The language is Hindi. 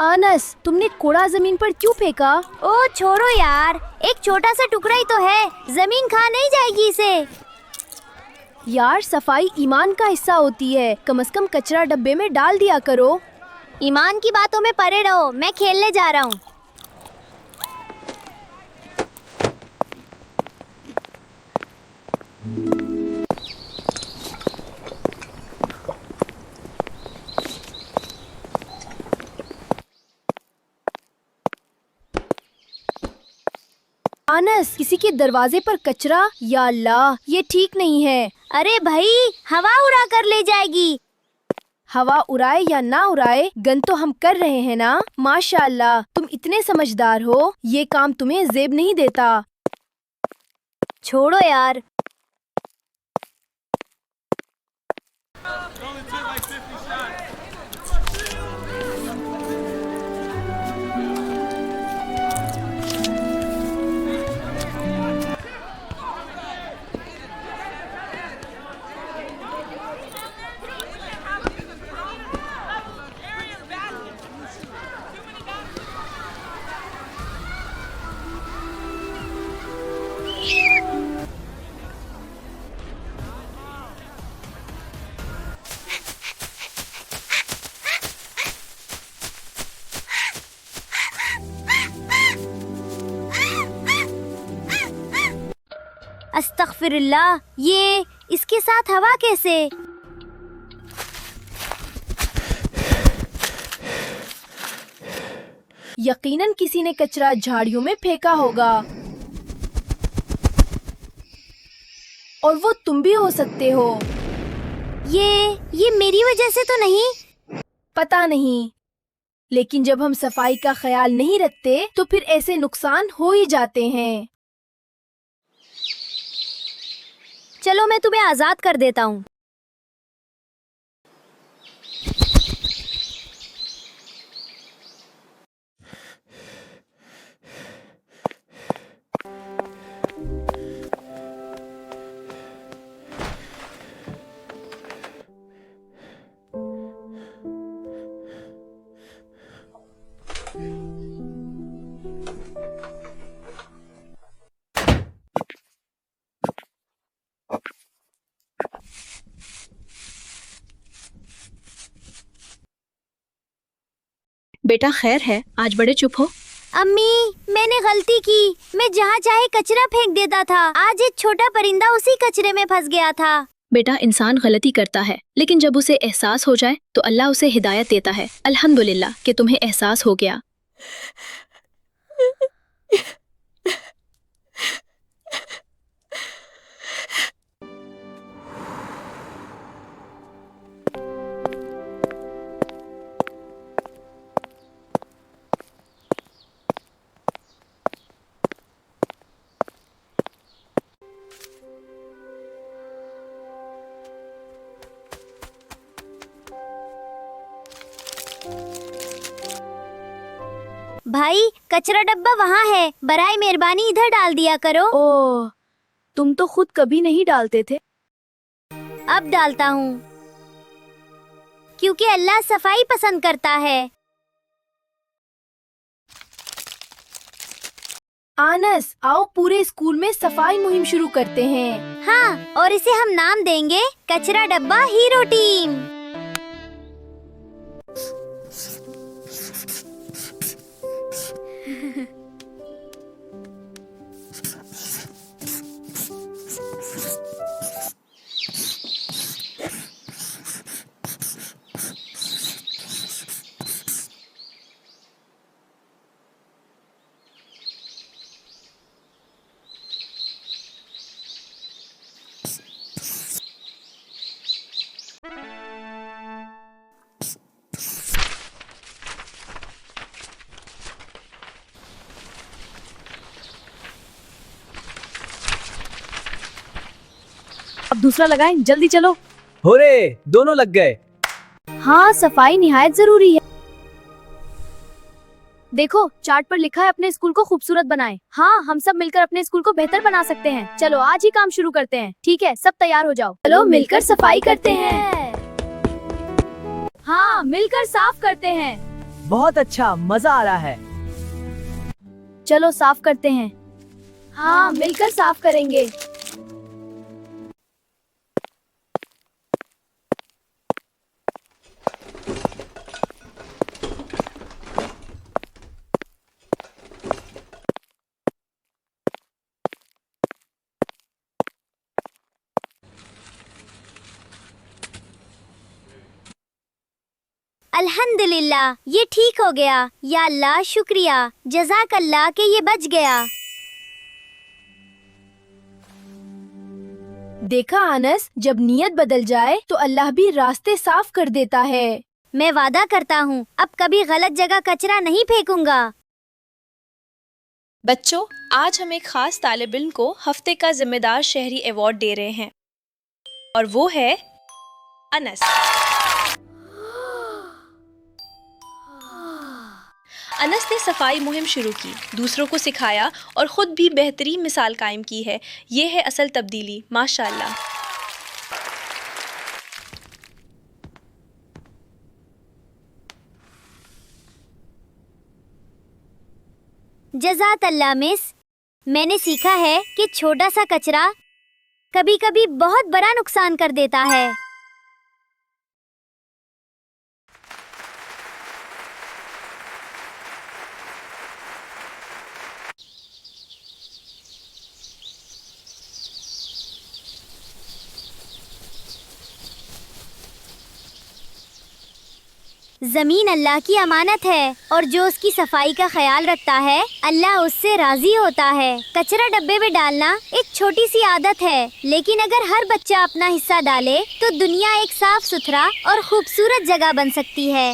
आनस, तुमने कूड़ा जमीन पर क्यों फेंका? ओ छोड़ो यार, एक छोटा सा टुकड़ा ही तो है, जमीन खा नहीं जाएगी इसे। यार, सफाई ईमान का हिस्सा होती है, कम से कम कचरा डब्बे में डाल दिया करो। ईमान की बातों में पड़े रहो, मैं खेलने जा रहा हूँ। आनस, किसी के दरवाजे पर कचरा, या अल्लाह, ये ठीक नहीं है। अरे भाई, हवा उड़ा कर ले जाएगी। हवा उड़ाए या ना उड़ाए, गन तो हम कर रहे हैं ना। माशाअल्लाह, तुम इतने समझदार हो, ये काम तुम्हें जेब नहीं देता। छोड़ो यार। अस्तगफिरुल्लाह, ये इसके साथ हवा कैसे? यकीनन किसी ने कचरा झाड़ियों में फेंका होगा, और वो तुम भी हो सकते हो। ये मेरी वजह से तो नहीं? पता नहीं, लेकिन जब हम सफाई का ख्याल नहीं रखते तो फिर ऐसे नुकसान हो ही जाते हैं। चलो, मैं तुम्हें आजाद कर देता हूँ। बेटा खैर है, आज बड़े चुप हो। अम्मी, मैंने गलती की। मैं जहाँ चाहे कचरा फेंक देता था। आज एक छोटा परिंदा उसी कचरे में फंस गया था। बेटा, इंसान गलती करता है, लेकिन जब उसे एहसास हो जाए तो अल्लाह उसे हिदायत देता है। अल्हम्दुलिल्लाह कि तुम्हें एहसास हो गया। भाई, कचरा डब्बा वहाँ है, बराए मेहरबानी इधर डाल दिया करो। ओह, तुम तो खुद कभी नहीं डालते थे। अब डालता हूँ, क्योंकि अल्लाह सफाई पसंद करता है। आनस, आओ पूरे स्कूल में सफाई मुहिम शुरू करते हैं। हाँ, और इसे हम नाम देंगे कचरा डब्बा हीरो टीम। अब दूसरा लगाएं, जल्दी चलो। होरे, दोनों लग गए। हाँ, सफाई निहायत जरूरी है। देखो, चार्ट पर लिखा है अपने स्कूल को खूबसूरत बनाएं। हाँ, हम सब मिलकर अपने स्कूल को बेहतर बना सकते हैं। चलो आज ही काम शुरू करते हैं। ठीक है, सब तैयार हो जाओ। चलो मिलकर सफाई करते हैं। हाँ, मिलकर साफ करते हैं। बहुत अच्छा, मजा आ रहा है। चलो साफ करते हैं। हाँ, मिलकर साफ करेंगे। अल्हम्दुलिल्लाह, ये ठीक हो गया। या अल्लाह शुक्रिया, जज़ाक अल्लाह के ये बच गया। देखा अनस, जब नियत बदल जाए तो अल्लाह भी रास्ते साफ कर देता है। मैं वादा करता हूँ अब कभी गलत जगह कचरा नहीं फेंकूंगा। बच्चों, आज हम एक खास तालिब इल्म को हफ्ते का जिम्मेदार शहरी अवार्ड दे रहे हैं और वो है अनस। अनस ने सफाई मुहिम शुरू की, दूसरों को सिखाया और खुद भी बेहतरीन मिसाल कायम की है। ये है असल तब्दीली, माशाअल्लाह। जज़ाक अल्लाह मिस, मैंने सीखा है कि छोटा सा कचरा कभी कभी बहुत बड़ा नुकसान कर देता है। जमीन अल्लाह की अमानत है और जो उसकी सफाई का ख्याल रखता है अल्लाह उससे राजी होता है। कचरा डब्बे में डालना एक छोटी सी आदत है, लेकिन अगर हर बच्चा अपना हिस्सा डाले तो दुनिया एक साफ सुथरा और खूबसूरत जगह बन सकती है।